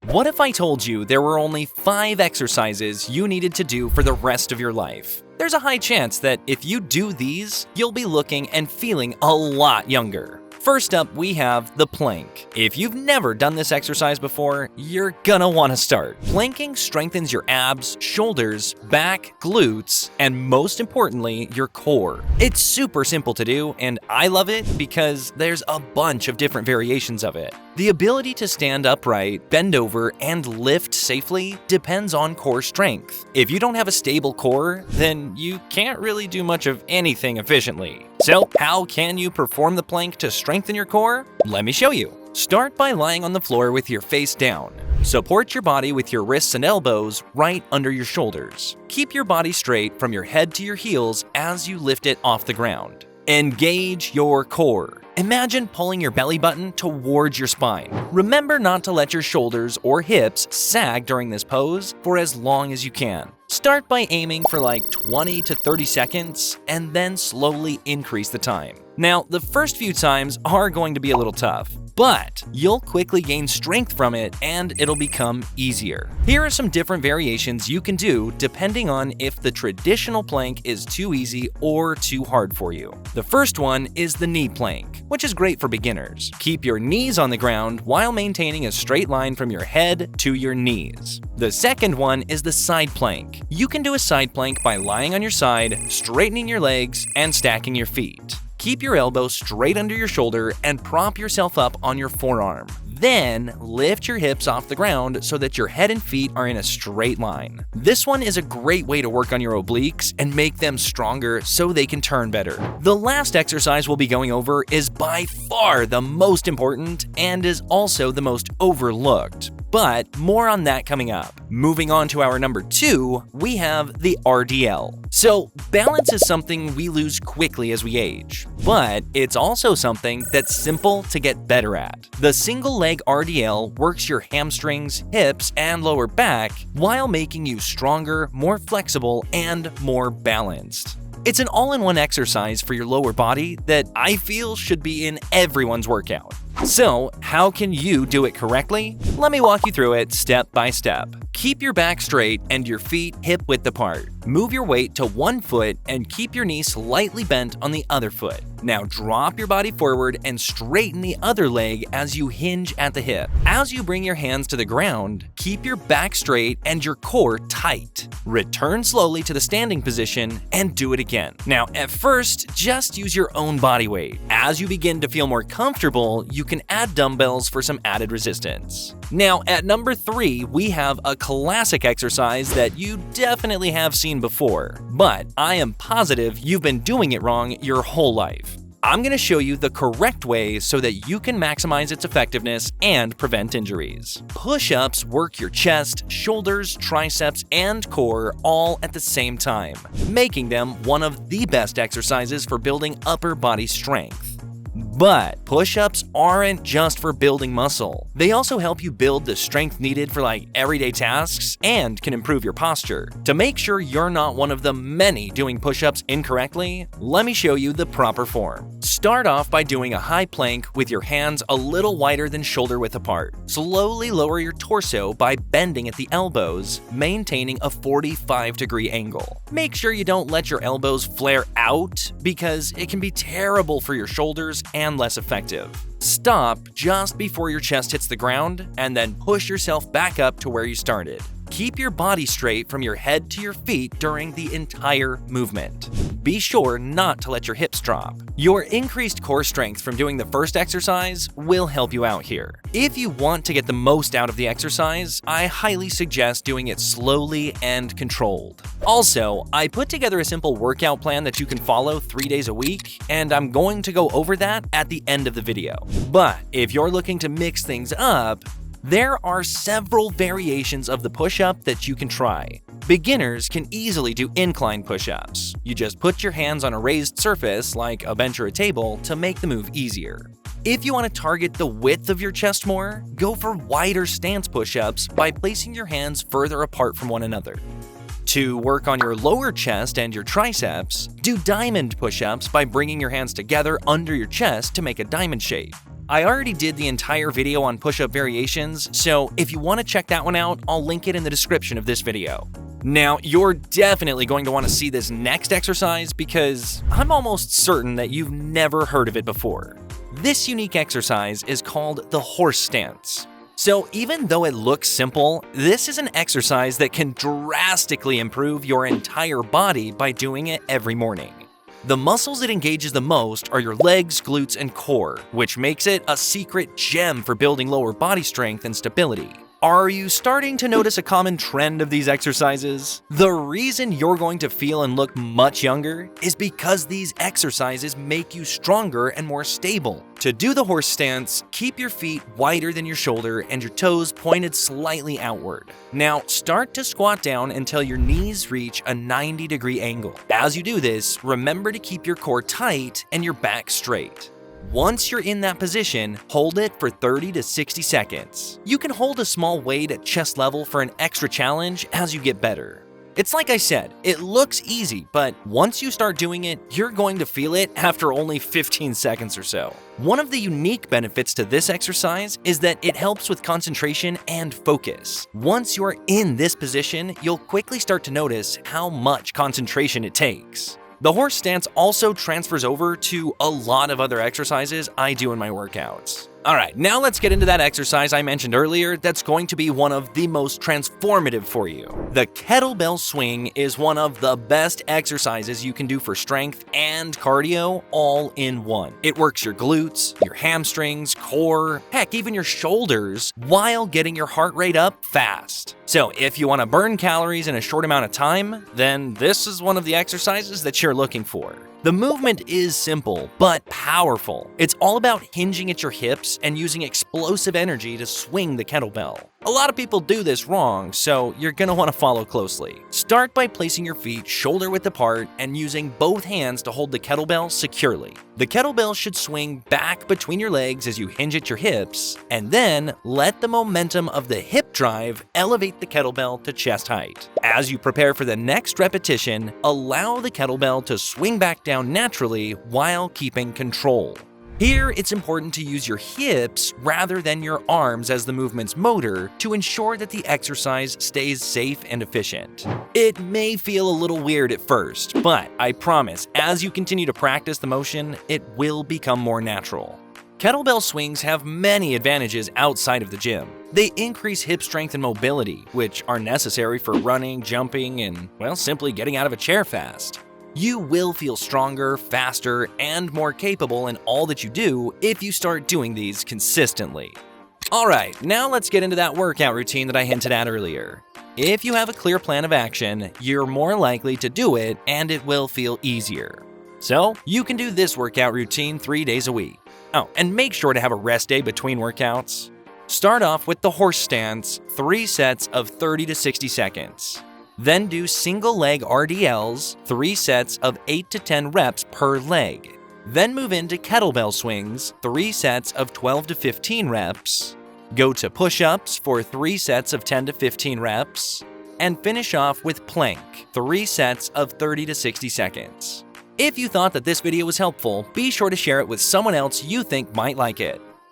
What if I told you there were only 5 exercises you needed to do for the rest of your life? There's a high chance that if you do these, you'll be looking and feeling a lot younger. First up, we have the plank. If you've never done this exercise before, you're gonna wanna start. Planking strengthens your abs, shoulders, back, glutes, and most importantly, your core. It's super simple to do, and I love it because there's a bunch of different variations of it. The ability to stand upright, bend over, and lift safely depends on core strength. If you don't have a stable core, then you can't really do much of anything efficiently. So, how can you perform the plank to strengthen your core? Let me show you. Start by lying on the floor with your face down. Support your body with your wrists and elbows right under your shoulders. Keep your body straight from your head to your heels as you lift it off the ground. Engage your core. Imagine pulling your belly button towards your spine. Remember not to let your shoulders or hips sag during this pose for as long as you can. Start by aiming for like 20 to 30 seconds and then slowly increase the time. Now, the first few times are going to be a little tough, but you'll quickly gain strength from it and it'll become easier. Here are some different variations you can do depending on if the traditional plank is too easy or too hard for you. The first one is the knee plank, which is great for beginners. Keep your knees on the ground while maintaining a straight line from your head to your knees. The second one is the side plank. You can do a side plank by lying on your side, straightening your legs, and stacking your feet. Keep your elbow straight under your shoulder and prop yourself up on your forearm. Then, lift your hips off the ground so that your head and feet are in a straight line. This one is a great way to work on your obliques and make them stronger so they can turn better. The last exercise we'll be going over is by far the most important and is also the most overlooked. But more on that coming up. Moving on to our number 2, we have the RDL. So, balance is something we lose quickly as we age, but it's also something that's simple to get better at. The single leg RDL works your hamstrings, hips, and lower back while making you stronger, more flexible, and more balanced. It's an all-in-one exercise for your lower body that I feel should be in everyone's workout. So, how can you do it correctly? Let me walk you through it step by step. Keep your back straight and your feet hip-width apart. Move your weight to one foot and keep your knee slightly bent on the other foot. Now drop your body forward and straighten the other leg as you hinge at the hip. As you bring your hands to the ground, keep your back straight and your core tight. Return slowly to the standing position and do it again. Now, at first, just use your own body weight. As you begin to feel more comfortable, you can add dumbbells for some added resistance. Now, at number 3, we have a classic exercise that you definitely have seen before, but I am positive you've been doing it wrong your whole life. I'm going to show you the correct way so that you can maximize its effectiveness and prevent injuries. Push-ups work your chest, shoulders, triceps, and core all at the same time, making them one of the best exercises for building upper body strength. But push-ups aren't just for building muscle. They also help you build the strength needed for everyday tasks and can improve your posture. To make sure you're not one of the many doing push-ups incorrectly, let me show you the proper form. Start off by doing a high plank with your hands a little wider than shoulder width apart. Slowly lower your torso by bending at the elbows, maintaining a 45-degree angle. Make sure you don't let your elbows flare out because it can be terrible for your shoulders and less effective. Stop just before your chest hits the ground and then push yourself back up to where you started. Keep your body straight from your head to your feet during the entire movement. Be sure not to let your hips drop. Your increased core strength from doing the first exercise will help you out here. If you want to get the most out of the exercise, I highly suggest doing it slowly and controlled. Also, I put together a simple workout plan that you can follow 3 days a week, and I'm going to go over that at the end of the video. But if you're looking to mix things up, there are several variations of the push-up that you can try. Beginners can easily do incline push-ups. You just put your hands on a raised surface, like a bench or a table, to make the move easier. If you want to target the width of your chest more, go for wider stance push-ups by placing your hands further apart from one another. To work on your lower chest and your triceps, do diamond push-ups by bringing your hands together under your chest to make a diamond shape. I already did the entire video on push-up variations, so if you want to check that one out, I'll link it in the description of this video. Now, you're definitely going to want to see this next exercise because I'm almost certain that you've never heard of it before. This unique exercise is called the horse stance. So even though it looks simple, this is an exercise that can drastically improve your entire body by doing it every morning. The muscles it engages the most are your legs, glutes, and core, which makes it a secret gem for building lower body strength and stability. Are you starting to notice a common trend of these exercises? The reason you're going to feel and look much younger is because these exercises make you stronger and more stable. To do the horse stance, keep your feet wider than your shoulder and your toes pointed slightly outward. Now, start to squat down until your knees reach a 90-degree angle. As you do this, remember to keep your core tight and your back straight. Once you're in that position, hold it for 30 to 60 seconds. You can hold a small weight at chest level for an extra challenge as you get better. It's like I said, it looks easy, but once you start doing it, you're going to feel it after only 15 seconds or so. One of the unique benefits to this exercise is that it helps with concentration and focus. Once you're in this position, you'll quickly start to notice how much concentration it takes. The horse stance also transfers over to a lot of other exercises I do in my workouts. Alright, now let's get into that exercise I mentioned earlier that's going to be one of the most transformative for you. The kettlebell swing is one of the best exercises you can do for strength and cardio all in one. It works your glutes, your hamstrings, core, heck, even your shoulders, while getting your heart rate up fast. So if you want to burn calories in a short amount of time, then this is one of the exercises that you're looking for. The movement is simple, but powerful. It's all about hinging at your hips and using explosive energy to swing the kettlebell. A lot of people do this wrong, so you're going to want to follow closely. Start by placing your feet shoulder width apart and using both hands to hold the kettlebell securely. The kettlebell should swing back between your legs as you hinge at your hips, and then let the momentum of the hip drive elevate the kettlebell to chest height. As you prepare for the next repetition, allow the kettlebell to swing back down naturally while keeping control. Here, it's important to use your hips rather than your arms as the movement's motor to ensure that the exercise stays safe and efficient. It may feel a little weird at first, but I promise, as you continue to practice the motion, it will become more natural. Kettlebell swings have many advantages outside of the gym. They increase hip strength and mobility, which are necessary for running, jumping, and, well, simply getting out of a chair fast. You will feel stronger, faster, and more capable in all that you do if you start doing these consistently. Alright, now let's get into that workout routine that I hinted at earlier. If you have a clear plan of action, you're more likely to do it and it will feel easier. So, you can do this workout routine 3 days a week. Oh, and make sure to have a rest day between workouts. Start off with the horse stance, 3 sets of 30 to 60 seconds. Then do single leg RDLs, 3 sets of 8 to 10 reps per leg. Then move into kettlebell swings, 3 sets of 12 to 15 reps. Go to push-ups for 3 sets of 10 to 15 reps. And finish off with plank, 3 sets of 30 to 60 seconds. If you thought that this video was helpful, be sure to share it with someone else you think might like it.